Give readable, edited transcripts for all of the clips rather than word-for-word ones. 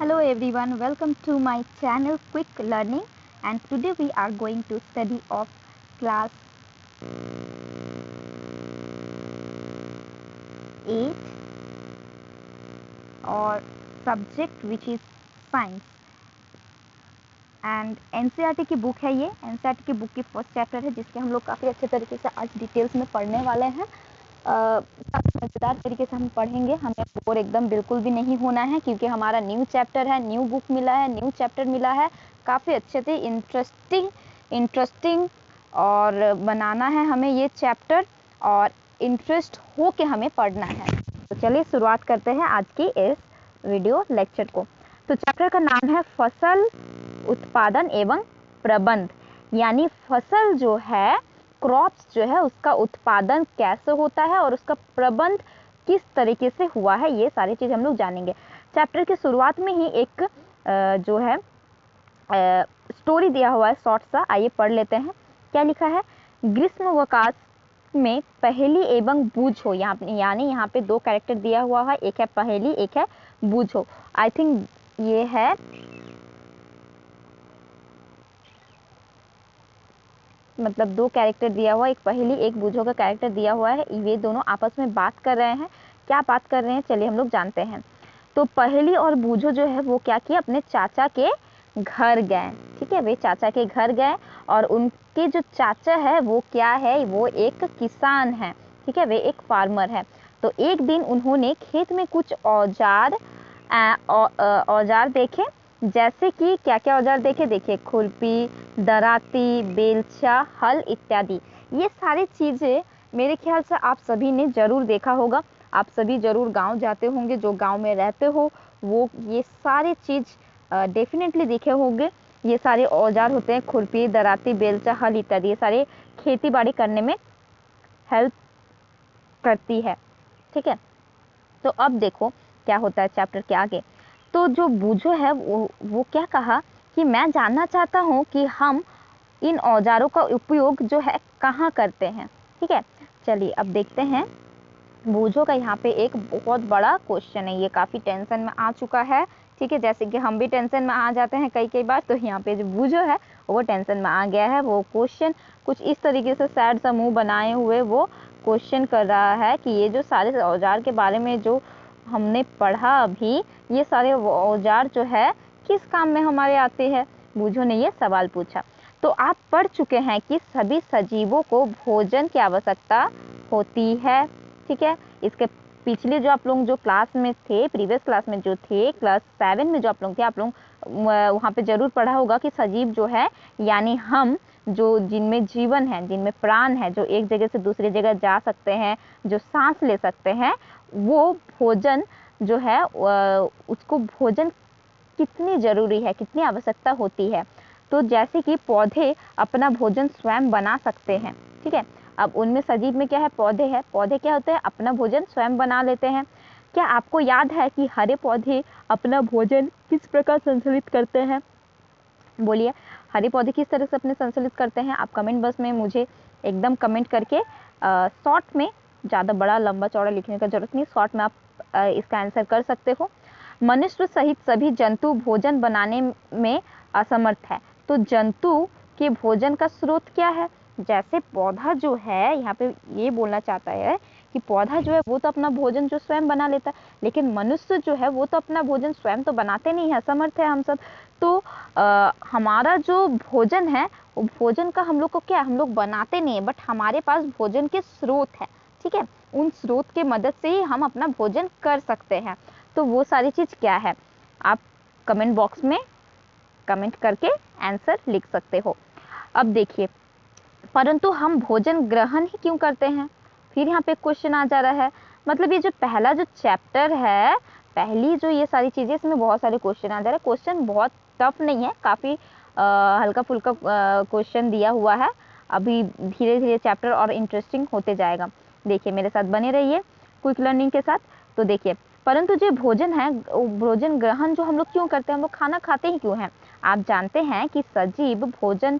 Hello everyone, welcome to my channel Quick Learning, and today we are going to study of class 8 or subject which is science and NCERT की book है। ये NCERT की book की first chapter है जिसके हम लोग काफ़ी अच्छे तरीके से आज डिटेल्स में पढ़ने वाले हैं। मज़ेदार तरीके से हम पढ़ेंगे, हमें बोर एकदम बिल्कुल भी नहीं होना है क्योंकि हमारा न्यू चैप्टर है, न्यू बुक मिला है, न्यू चैप्टर मिला है। काफ़ी अच्छे से इंटरेस्टिंग और बनाना है हमें ये चैप्टर और इंटरेस्ट हो के हमें पढ़ना है। तो चलिए शुरुआत करते हैं आज की इस वीडियो लेक्चर को। तो चैप्टर का नाम है फसल उत्पादन एवं प्रबंध, यानी फसल जो है, क्रॉप्स जो है, उसका उत्पादन कैसे होता है और उसका प्रबंध किस तरीके से हुआ है, ये सारी चीज़ हम लोग जानेंगे। चैप्टर की शुरुआत में ही एक जो है स्टोरी दिया हुआ है शॉर्ट सा, आइए पढ़ लेते हैं। क्या लिखा है? ग्रीष्मावकाश में पहेली एवं बूझो, यानी यहाँ पे दो कैरेक्टर दिया हुआ है, एक है पहेली, एक है बूझो। आई थिंक ये है मतलब दो कैरेक्टर दिया हुआ, एक पहेली एक बूझो का कैरेक्टर दिया हुआ है। ये दोनों आपस में बात कर रहे हैं। क्या बात कर रहे हैं चलिए हम लोग जानते हैं। तो पहेली और बूझो जो है वो क्या किया, अपने चाचा के घर गए। ठीक है, वे चाचा के घर गए और उनके जो चाचा है वो क्या है, वो एक किसान है। ठीक है, वे एक फार्मर है। तो एक दिन उन्होंने खेत में कुछ औजार देखे। जैसे कि क्या क्या औजार देखे, देखिए खुरपी, दराती, बेलचा, हल इत्यादि। ये सारी चीज़ें मेरे ख्याल से आप सभी ने ज़रूर देखा होगा। आप सभी ज़रूर गांव जाते होंगे, जो गांव में रहते हो वो ये सारी चीज़ डेफिनेटली देखे होंगे। ये सारे औजार होते हैं, खुरपी, दराती, बेलचा, हल इत्यादि। ये सारे खेती बाड़ी करने में हेल्प करती है। ठीक है, तो अब देखो क्या होता है चैप्टर के आगे। तो जो बूझो है वो क्या कहा कि मैं जानना चाहता हूँ कि हम इन औजारों का उपयोग जो है कहाँ करते हैं। ठीक है, चलिए अब देखते हैं। बूझो का यहाँ पे एक बहुत बड़ा क्वेश्चन है, ये काफ़ी टेंशन में आ चुका है। ठीक है, जैसे कि हम भी टेंशन में आ जाते हैं कई कई बार, तो यहाँ पे जो बूझो है वो टेंशन में आ गया है। वो क्वेश्चन कुछ इस तरीके से सैड सा मुँह बनाए हुए वो क्वेश्चन कर रहा है कि ये जो सारे औजार के बारे में जो हमने पढ़ा अभी, ये सारे औजार जो है किस काम में हमारे आते हैं। बूझो ने ये सवाल पूछा। तो आप पढ़ चुके हैं कि सभी सजीवों को भोजन की आवश्यकता होती है। ठीक है, इसके पिछले जो आप लोग जो क्लास में थे, प्रीवियस क्लास में जो थे, क्लास 7 में जो आप लोग थे, आप लोग वहाँ पे जरूर पढ़ा होगा कि सजीव जो है यानी हम, जो जिनमें जीवन है, जिनमें प्राण है, जो एक जगह से दूसरी जगह जा सकते हैं, जो सांस ले सकते हैं, वो भोजन जो है उसको भोजन कितनी ज़रूरी है, कितनी आवश्यकता होती है। तो जैसे कि पौधे अपना भोजन स्वयं बना सकते हैं। ठीक है, अब उनमें सजीव में क्या है, पौधे हैं। पौधे क्या होते हैं, अपना भोजन स्वयं बना लेते हैं। क्या आपको याद है कि हरे पौधे अपना भोजन किस प्रकार संचालित करते हैं? बोलिए, हरे पौधे किस तरह से अपने संचालित करते हैं? आप कमेंट बॉक्स में मुझे एकदम कमेंट करके शॉर्ट में, ज़्यादा बड़ा लंबा चौड़ा लिखने का जरूरत नहीं, शॉर्ट में आप इसका आंसर कर सकते हो। मनुष्य सहित सभी जंतु भोजन बनाने में असमर्थ है। तो जंतु के भोजन का स्रोत क्या है? जैसे पौधा जो है, यहाँ पे ये बोलना चाहता है कि पौधा जो है वो तो अपना भोजन जो स्वयं बना लेता है, लेकिन मनुष्य जो है वो तो अपना भोजन स्वयं तो बनाते नहीं है, असमर्थ है हम सब। तो हमारा जो भोजन है वो भोजन का हम लोग को क्या, हम लोग बनाते नहीं है, बट हमारे पास भोजन के स्रोत है। ठीक है, उन स्रोत के मदद से ही हम अपना भोजन कर सकते हैं। तो वो सारी चीज़ क्या है, आप कमेंट बॉक्स में कमेंट करके आंसर लिख सकते हो। अब देखिए, परंतु हम भोजन ग्रहण ही क्यों करते हैं? फिर यहाँ पे क्वेश्चन आ जा रहा है। मतलब ये जो पहला जो चैप्टर है, पहली जो ये सारी चीज़ें, इसमें बहुत सारे क्वेश्चन आ जा रहे हैं। क्वेश्चन बहुत टफ नहीं है, काफ़ी हल्का फुल्का क्वेश्चन दिया हुआ है। अभी धीरे धीरे चैप्टर और इंटरेस्टिंग होते जाएगा। देखिए मेरे साथ बने रहिए क्विक लर्निंग के साथ। तो देखिए, परंतु जो भोजन है, भोजन ग्रहण जो हम लोग क्यों करते हैं, हम लोग खाना खाते ही क्यों हैं? आप जानते हैं कि सजीव भोजन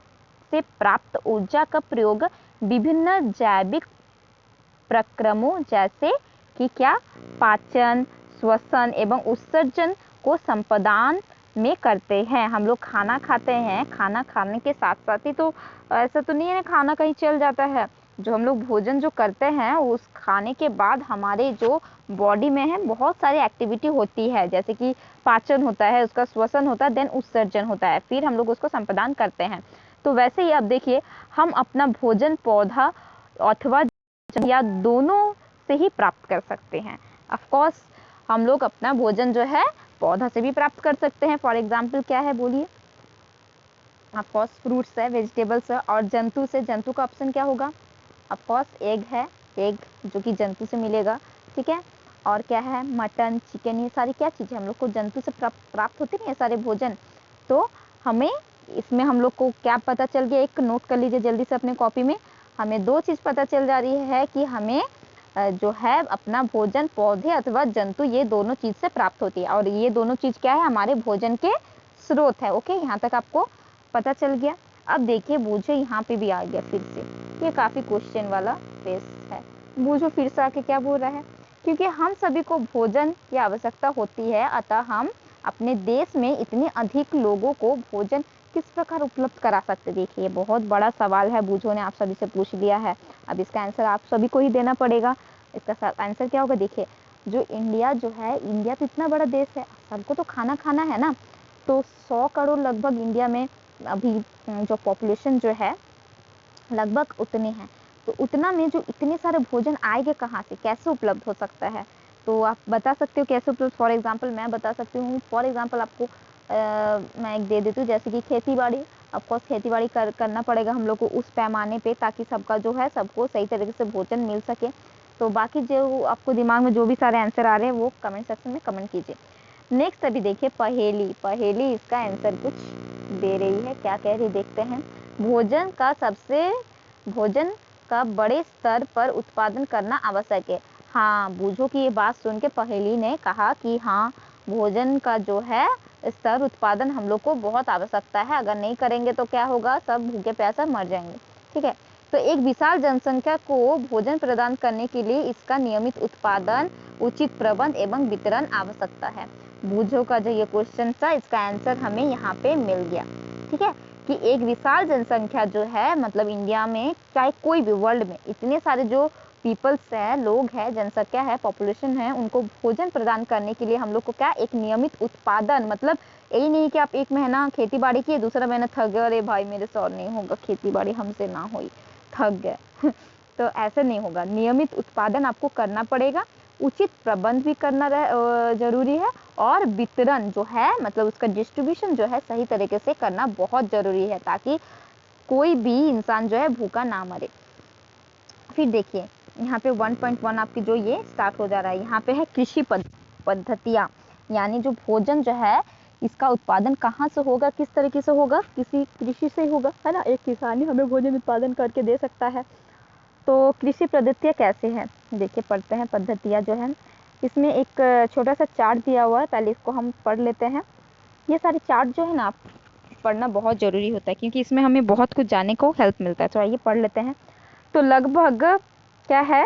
से प्राप्त ऊर्जा का प्रयोग विभिन्न जैविक प्रक्रमों जैसे कि क्या, पाचन, श्वसन एवं उत्सर्जन को संपादन में करते हैं। हम लोग खाना खाते हैं, खाना खाने के साथ साथ ही तो ऐसा तो नहीं है खाना कहीं चल जाता है। जो हम लोग भोजन जो करते हैं उस खाने के बाद हमारे जो बॉडी में है बहुत सारी एक्टिविटी होती है, जैसे कि पाचन होता है, उसका श्वसन होता है, देन उत्सर्जन होता है, फिर हम लोग उसको संपादन करते हैं। तो वैसे ही अब देखिए हम अपना भोजन पौधा अथवा या दोनों से ही प्राप्त कर सकते हैं। ऑफ कोर्स हम लोग अपना भोजन जो है पौधा से भी प्राप्त कर सकते हैं। फॉर एग्जाम्पल क्या है बोलिए? ऑफ कोर्स फ्रूट्स है, वेजिटेबल्स है, और जंतु से, जंतु का ऑप्शन क्या होगा? ऑफ कोर्स एग है, एग जो कि जंतु से मिलेगा, ठीक है। और क्या है? मटन, चिकन, ये सारी क्या चीज़ें हम लोग को जंतु से प्राप्त होते हैं ये सारे भोजन। तो हमें इसमें हम लोग को क्या पता चल गया, एक नोट कर लीजिए जल्दी से अपने कॉपी में। हमें दो चीज़ पता चल जा रही है कि हमें जो है अपना भोजन पौधे अथवा जंतु, ये दोनों चीज़ से प्राप्त होती है, और ये दोनों चीज़ क्या है? हमारे भोजन के स्रोत है। ओके, यहाँ तक आपको पता चल गया। अब देखिए बूझो यहाँ पे भी आ गया फिर से, ये काफ़ी क्वेश्चन वाला फेस है। बूझो फिर से आके क्या बोल रहा है? क्योंकि हम सभी को भोजन की आवश्यकता होती है, अतः हम अपने देश में इतने अधिक लोगों को भोजन किस प्रकार उपलब्ध करा सकते? देखिए बहुत बड़ा सवाल है, बूझो ने आप सभी से पूछ लिया है। अब इसका आंसर आप सभी को ही देना पड़ेगा। इसका आंसर क्या होगा? देखिए जो इंडिया जो है, इंडिया तो इतना बड़ा देश है, सबको तो खाना खाना है ना। तो 100 करोड़ लगभग इंडिया में अभी जो पॉपुलेशन जो है लगभग उतने हैं। तो उतना में जो इतने सारे भोजन आएंगे कहाँ से, कैसे उपलब्ध हो सकता है? तो आप बता सकते हो कैसे उपलब्ध? फॉर एग्जांपल मैं बता सकती हूँ। फॉर एग्जांपल आपको मैं एक दे देती हूँ, जैसे कि खेती बाड़ी। ऑफकोर्स खेती बाड़ी करना पड़ेगा हम लोग को उस पैमाने पे, ताकि सबका जो है सबको सही तरीके से भोजन मिल सके। तो बाकी जो आपको दिमाग में जो भी सारे आंसर आ रहे हैं वो कमेंट सेक्शन में कमेंट कीजिए। नेक्स्ट अभी देखिए पहेली। पहेली इसका आंसर कुछ दे रही है, क्या कह रही देखते हैं। भोजन का बड़े स्तर पर उत्पादन करना आवश्यक है। हाँ, बूझो कि ये बात सुन के पहेली ने कहा कि हाँ भोजन का जो है स्तर उत्पादन हम लोग को बहुत आवश्यकता है, अगर नहीं करेंगे तो क्या होगा, सब भूखे प्यासे मर जाएंगे। ठीक है, तो एक विशाल जनसंख्या को भोजन प्रदान करने के लिए इसका नियमित उत्पादन, उचित प्रबंध एवं वितरण आवश्यकता है। बूझो का जो ये क्वेश्चन था इसका आंसर हमें यहाँ पे मिल गया। ठीक है, कि एक विशाल जनसंख्या जो है, मतलब इंडिया में चाहे कोई भी वर्ल्ड में इतने सारे जो पीपल्स हैं, लोग हैं, जनसंख्या है, पॉपुलेशन है, उनको भोजन प्रदान करने के लिए हम लोग को क्या, एक नियमित उत्पादन, मतलब यही नहीं कि आप एक महीना खेती बाड़ी किए, दूसरा महीना थक गए, अरे भाई मेरे से और नहीं होगा खेती बाड़ी, हमसे ना हुई, थक गए तो ऐसे नहीं होगा। नियमित उत्पादन आपको करना पड़ेगा, उचित प्रबंध भी करना जरूरी है, और वितरण जो है मतलब उसका डिस्ट्रीब्यूशन जो है सही तरीके से करना बहुत जरूरी है, ताकि कोई भी इंसान जो है भूखा ना मरे। फिर देखिए यहाँ पे 1.1 आपकी जो ये स्टार्ट हो जा रहा है, यहाँ पे है कृषि पद्धतियाँ, यानी जो भोजन जो है इसका उत्पादन कहाँ से होगा, किस तरीके से होगा, किसी कृषि से होगा, है ना। एक किसान ही हमें भोजन उत्पादन करके दे सकता है। तो कृषि पद्धतियाँ कैसे हैं, देखिए पढ़ते हैं। पद्धतियाँ जो है इसमें एक छोटा सा चार्ट दिया हुआ है, पहले इसको हम पढ़ लेते हैं। ये सारे चार्ट जो है ना पढ़ना बहुत ज़रूरी होता है, क्योंकि इसमें हमें बहुत कुछ जानने को हेल्प मिलता है। तो आइए पढ़ लेते हैं। तो लगभग क्या है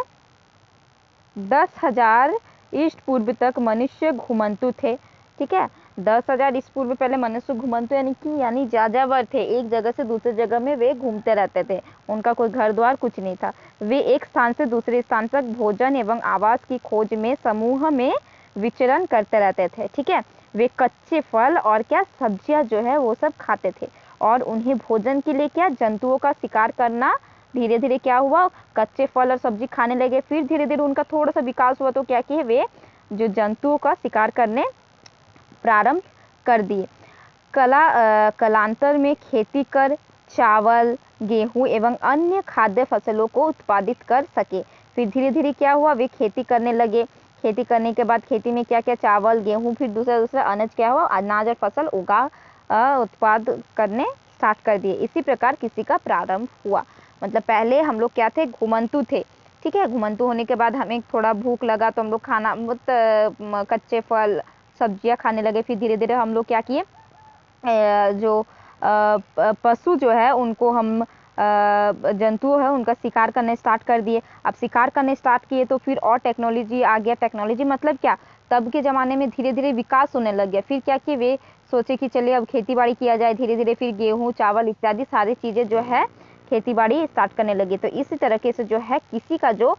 10,000 ईस्ट पूर्व तक मनुष्य घुमंतु थे। ठीक है, 10,000 ईस्ट पूर्व पहले मनुष्य घुमंतु यानी जाजावर थे, एक जगह से दूसरी जगह में वे घूमते रहते थे, उनका कोई घर द्वार कुछ नहीं था। वे एक स्थान से दूसरे स्थान तक भोजन एवं आवास की खोज में समूह में विचरण करते रहते थे। ठीक है, वे कच्चे फल और क्या सब्जियां जो है वो सब खाते थे, और उन्हें भोजन के लिए क्या जंतुओं का शिकार करना, धीरे धीरे क्या हुआ, कच्चे फल और सब्जी खाने लगे। फिर धीरे धीरे उनका थोड़ा सा विकास हुआ, तो क्या किए वे जो जंतुओं का शिकार करने प्रारंभ कर दिए। कालांतर में खेती कर चावल, गेहूं एवं अन्य खाद्य फसलों को उत्पादित कर सके। फिर धीरे धीरे क्या हुआ, वे खेती करने लगे। खेती करने के बाद खेती में क्या क्या, चावल, गेहूं, फिर दूसरा अनाज क्या हुआ, अनाज और फसल उत्पाद करने स्टार्ट कर दिए। इसी प्रकार किसी का प्रारंभ हुआ। मतलब पहले हम लोग क्या थे, घुमंतु थे। ठीक है, घुमंतु होने के बाद हमें थोड़ा भूख लगा तो हम लोग खाना कच्चे फल सब्जियां खाने लगे। फिर धीरे धीरे हम लोग क्या किए, जो पशु जो है उनको हम जंतु है उनका शिकार करने स्टार्ट कर दिए। अब शिकार करने स्टार्ट किए तो फिर और टेक्नोलॉजी आ गया। टेक्नोलॉजी मतलब क्या, तब के ज़माने में धीरे धीरे विकास होने लग गया। फिर क्या कि वे सोचे कि चलिए अब खेती बाड़ी किया जाए, धीरे धीरे फिर गेहूँ, चावल इत्यादि सारी चीज़ें जो है खेती बाड़ी स्टार्ट करने लगी। तो इसी तरीके से जो है कृषि का जो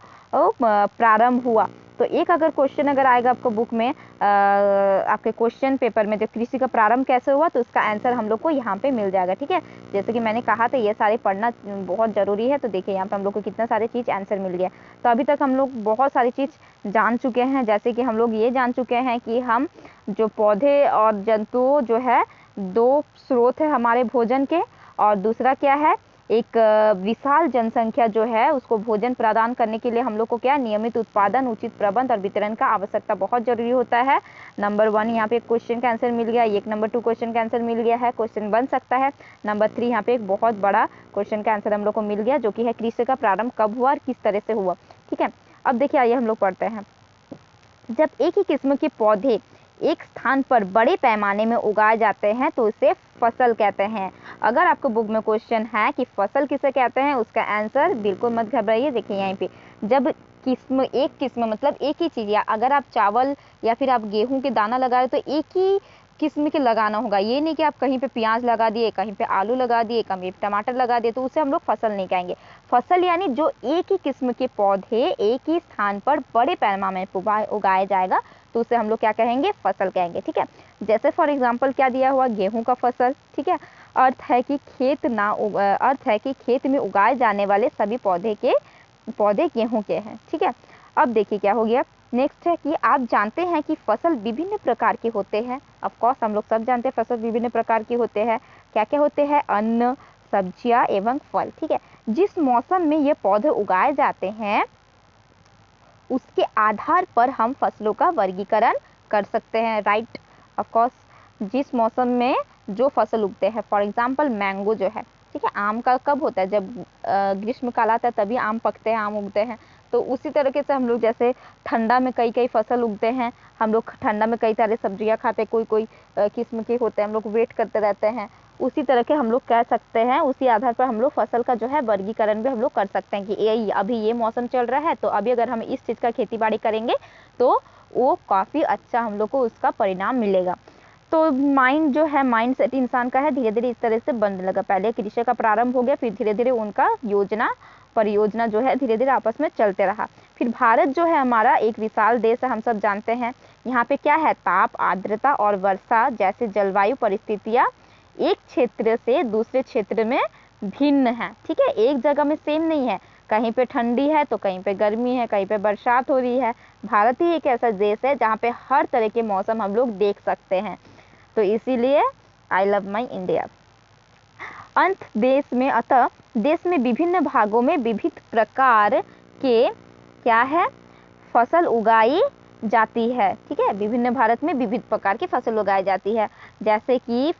प्रारंभ हुआ। तो एक अगर क्वेश्चन अगर आएगा आपको बुक में, आपके क्वेश्चन पेपर में, जो कृषि का प्रारंभ कैसे हुआ, तो उसका आंसर हम लोग को यहाँ पे मिल जाएगा। ठीक है, जैसे कि मैंने कहा था ये सारे पढ़ना बहुत ज़रूरी है। तो देखिए यहाँ पे हम लोग को कितना सारे चीज़ आंसर मिल गया। तो अभी तक हम लोग बहुत सारी चीज़ जान चुके हैं। जैसे कि हम लोग ये जान चुके हैं कि हम जो पौधे और जंतु जो है, दो स्रोत है हमारे भोजन के, और दूसरा क्या है, एक विशाल जनसंख्या जो है उसको भोजन प्रदान करने के लिए हम लोग को क्या, नियमित उत्पादन, उचित प्रबंध और वितरण का आवश्यकता बहुत जरूरी होता है। नंबर 1 यहाँ पे एक क्वेश्चन का आंसर मिल गया, एक नंबर 2 क्वेश्चन का आंसर मिल गया है, क्वेश्चन बन सकता है। नंबर 3 यहाँ पे एक बहुत बड़ा क्वेश्चन का आंसर हम लोग को मिल गया, जो कि है कृषि का प्रारंभ कब हुआ और किस तरह से हुआ। ठीक है, अब देखिए आइए हम लोग पढ़ते हैं। जब एक ही किस्म के पौधे एक स्थान पर बड़े पैमाने में उगाए जाते हैं तो इसे फसल कहते हैं। अगर आपको बुक में क्वेश्चन है कि फसल किसे कहते हैं, उसका आंसर बिल्कुल मत घबराइए। देखिए यहाँ पे जब किस्म, एक किस्म मतलब एक ही चीज़, या अगर आप चावल या फिर आप गेहूं के दाना लगा रहे हो तो एक ही किस्म के लगाना होगा। ये नहीं कि आप कहीं पे प्याज लगा दिए, कहीं पे आलू लगा दिए, कहीं पे टमाटर लगा दिए, तो उसे हम लोग फसल नहीं कहेंगे। फसल यानी जो एक ही किस्म के पौधे एक ही स्थान पर बड़े पैमाने में उगाए जाएगा तो उसे हम लोग क्या कहेंगे, फसल कहेंगे। ठीक है, जैसे फॉर एग्जाम्पल क्या दिया हुआ, गेहूं का फसल। ठीक है, अर्थ है कि खेत में उगाए जाने वाले सभी पौधे गेहूं के हैं। ठीक है, अब देखिए क्या हो गया, नेक्स्ट है कि आप जानते हैं कि फसल विभिन्न प्रकार के होते हैं। ऑफ कोर्स हम लोग सब जानते हैं फसल विभिन्न प्रकार के होते हैं। क्या क्या होते हैं, अन्न, सब्जियां एवं फल। ठीक है, जिस मौसम में ये पौधे उगाए जाते हैं उसके आधार पर हम फसलों का वर्गीकरण कर सकते हैं। राइट, ऑफ कोर्स जिस मौसम में जो फसल उगते हैं, फॉर एग्जाम्पल मैंगो जो है, ठीक है, आम का कब होता है, जब ग्रीष्म काल आता है तभी आम पकते हैं, आम उगते हैं। तो उसी तरीके से हम लोग जैसे ठंडा में कई कई फसल उगते हैं, हम लोग ठंडा में कई सारे सब्जियां खाते हैं, कोई कोई किस्म के होते हैं, हम लोग वेट करते रहते हैं। उसी तरह के हम लोग कह सकते हैं, उसी आधार पर हम लोग फसल का जो है वर्गीकरण भी हम लोग कर सकते हैं कि ये अभी ये मौसम चल रहा है तो अभी अगर हम इस चीज़ का खेती बाड़ी करेंगे तो वो काफ़ी अच्छा हम लोग को उसका परिणाम मिलेगा। तो माइंड जो है, माइंड सेट इंसान का है धीरे धीरे इस तरह से बनने लगा। पहले कृषि का प्रारंभ हो गया, फिर धीरे धीरे उनका परियोजना जो है धीरे धीरे आपस में चलते रहा। फिर भारत जो है हमारा एक विशाल देश है, हम सब जानते हैं। यहाँ पे क्या है, ताप, आर्द्रता और वर्षा जैसे जलवायु परिस्थितियाँ एक क्षेत्र से दूसरे क्षेत्र में भिन्न है। ठीक है, एक जगह में सेम नहीं है, कहीं पे ठंडी है तो कहीं पे गर्मी है, कहीं पे बरसात हो रही है। भारत ही एक ऐसा देश है जहाँ पे हर तरह के मौसम हम लोग देख सकते हैं। तो इसीलिए आई लव माई इंडिया। अतः देश में विभिन्न भागों में विविध प्रकार के क्या है, फसल उगाई जाती है। ठीक है, विभिन्न भारत में विविध प्रकार की फसल उगाई जाती है। जैसे कि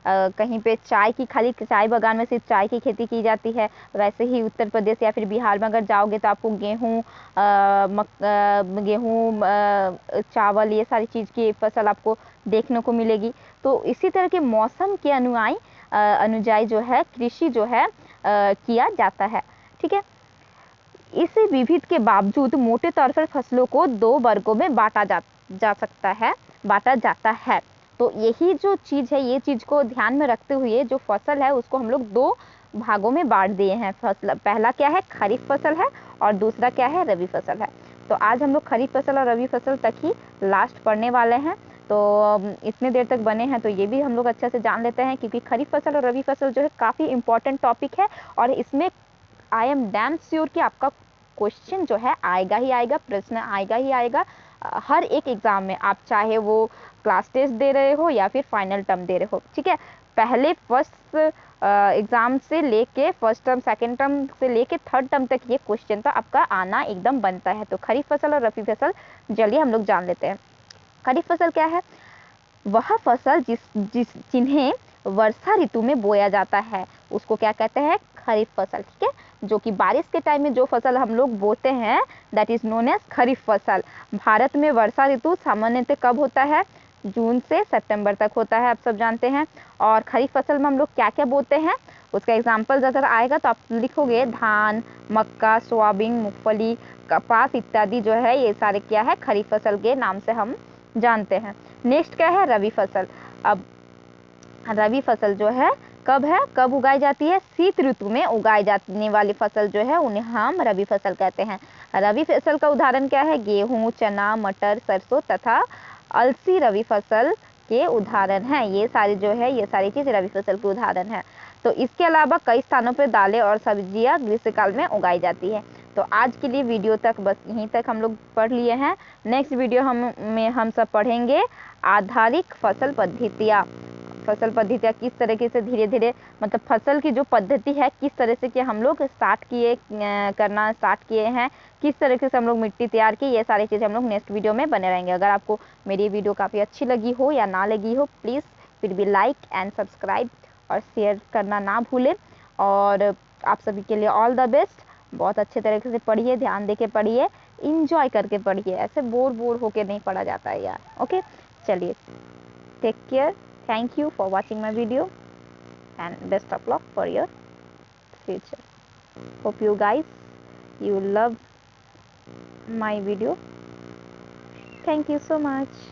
कहीं पे चाय की, खाली चाय बागान में सिर्फ चाय की खेती की जाती है। वैसे ही उत्तर प्रदेश या फिर बिहार में अगर जाओगे तो आपको गेहूँ, चावल, ये सारी चीज़ की फसल आपको देखने को मिलेगी। तो इसी तरह के मौसम के अनुयायी जो है कृषि जो है किया जाता है। ठीक है, इस विविध के बावजूद मोटे तौर पर फसलों को दो वर्गों में बांटा जाता है। तो यही जो चीज़ है, ये चीज़ को ध्यान में रखते हुए जो फसल है उसको हम लोग दो भागों में बांट दिए हैं। फसल पहला क्या है, खरीफ फसल है, और दूसरा क्या है, रबी फसल है। तो आज हम लोग खरीफ फसल और रबी फसल तक ही लास्ट पढ़ने वाले हैं। तो इतने देर तक बने हैं तो ये भी हम लोग अच्छे से जान लेते हैं, क्योंकि खरीफ फसल और रबी फसल जो है काफ़ी इंपॉर्टेंट टॉपिक है, और इसमें आई एम डैम श्योर कि आपका क्वेश्चन जो है आएगा ही आएगा, प्रश्न आएगा ही आएगा हर एक एग्जाम में, आप चाहे वो क्लास टेस्ट दे रहे हो या फिर फाइनल टर्म दे रहे हो। ठीक है, पहले फर्स्ट एग्जाम से लेके फर्स्ट टर्म, सेकेंड टर्म से लेके थर्ड टर्म तक ये क्वेश्चन तो आपका आना एकदम बनता है। तो खरीफ फसल और रबी फसल चलिए हम लोग जान लेते हैं। खरीफ फसल क्या है, वह फसल जिन्हें वर्षा ऋतु में बोया जाता है उसको क्या कहते हैं, खरीफ फसल। ठीक है, जो कि बारिश के टाइम में जो फसल हम लोग बोते हैं दैट इज नोन एज खरीफ फसल। भारत में वर्षा ऋतु सामान्यतः कब होता है, जून से सितंबर तक होता है, आप सब जानते हैं। और खरीफ फसल में हम लोग क्या क्या बोते हैं, उसका एग्जाम्पल अगर आएगा तो आप लिखोगे धान, मक्का, सोयाबीन, मूंगफली, कपास इत्यादि जो है ये सारे क्या है खरीफ फसल के नाम से हम जानते हैं। नेक्स्ट क्या है रबी फसल। अब रबी फसल जो है कब उगाई जाती है, शीत ऋतु में उगाई जाने वाली फसल जो है उन्हें हम रबी फसल कहते हैं। रबी फसल का उदाहरण क्या है, गेहूं, चना, मटर, सरसों तथा अलसी रबी फसल के उदाहरण हैं। ये सारी जो है ये सारी चीज रबी फसल के उदाहरण है। तो इसके अलावा कई स्थानों पर दालें और सब्जियां ग्रीष्मकाल में उगाई जाती है। तो आज के लिए वीडियो तक बस यहीं तक हम लोग पढ़ लिए हैं। नेक्स्ट वीडियो हम सब पढ़ेंगे आधारिक फसल पद्धतियाँ। फसल पद्धतियाँ किस तरीके से धीरे धीरे मतलब फसल की जो पद्धति है किस तरह से कि हम लोग करना स्टार्ट किए हैं, किस तरीके से हम लोग मिट्टी तैयार की, ये सारी चीज़ें हम लोग नेक्स्ट वीडियो में बने रहेंगे। अगर आपको मेरी वीडियो काफ़ी अच्छी लगी हो या ना लगी हो, प्लीज़ फिर भी लाइक एंड सब्सक्राइब और शेयर करना ना भूलें। और आप सभी के लिए ऑल द बेस्ट। बहुत अच्छे तरीके से पढ़िए, ध्यान दे के पढ़िए, इंजॉय करके पढ़िए, ऐसे बोर होके नहीं पढ़ा जाता है यार। ओके, चलिए, take care, thank you for watching my video and best of luck for your future. Hope you guys you love my video. Thank you so much.